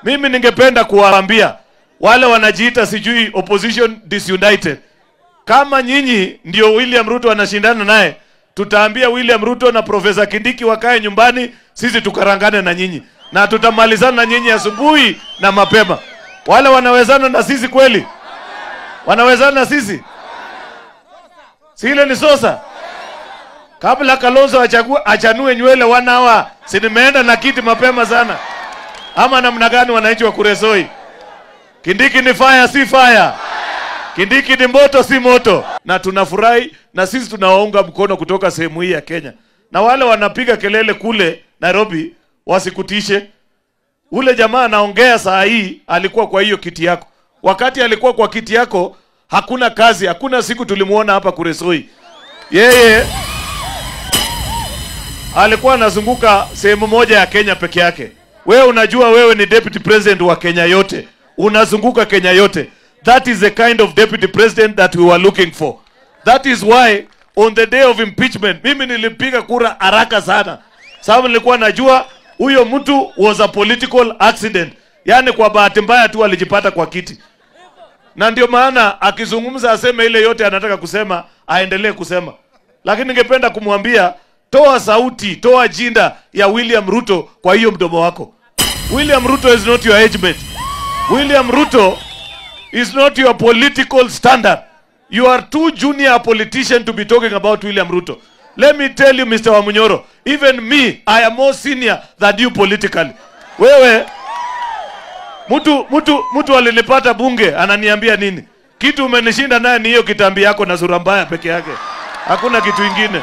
Mimi ningependa kuwaambia wale wanajiita sijui opposition disunited, kama nyinyi ndio William Ruto anashindana naye, tutaambia William Ruto na Profesa Kindiki wakae nyumbani, sisi tukarangane na nyinyi na tutamalizana na nyinyi asubuhi na mapema. Wale wanawezana na sisi kweli? Wanawezana na sisi? Si ile ni Sosa? Kabla Kalonzo achanue nywele wanawa, si nimeenda na kiti mapema sana. Ama namna gani wananchi wa Kuresoi? Kindiki ni fire si fire? Kindiki ni moto si moto? Na tunafurahi na sisi tunawaunga mkono kutoka sehemu hii ya Kenya. Na wale wanapiga kelele kule Nairobi wasikutishe. Ule jamaa anaongea saa hii alikuwa kwa hiyo kiti yako. Wakati alikuwa kwa kiti yako hakuna kazi, hakuna siku tulimuona hapa Kuresoi. Yeye alikuwa anazunguka sehemu moja ya Kenya peke yake. Wewe unajua wewe ni deputy president wa Kenya yote. Unazunguka Kenya yote. That is the kind of deputy president that we were looking for. That is why on the day of impeachment mimi nilipiga kura haraka sana. Sababu nilikuwa najua huyo mtu was a political accident. Yani kwa bahati mbaya tu alijipata kwa kiti. Na ndio maana akizungumza aseme ile yote anataka kusema, aendelee kusema. Lakini ningependa kumwambia toa sauti, toa jinda ya William Ruto kwa hiyo mdomo wako. William Ruto is not your age mate. William Ruto is not your political standard. You are too junior a politician to be talking about William Ruto. Let me tell you, Mr. Wamunyoro, even me, I am more senior than you politically. Wewe, mtu alinipata bunge, ananiambia nini? Kitu umenishinda naye ni hiyo kitambi yako na sura mbaya peke yake. Hakuna kitu ingine.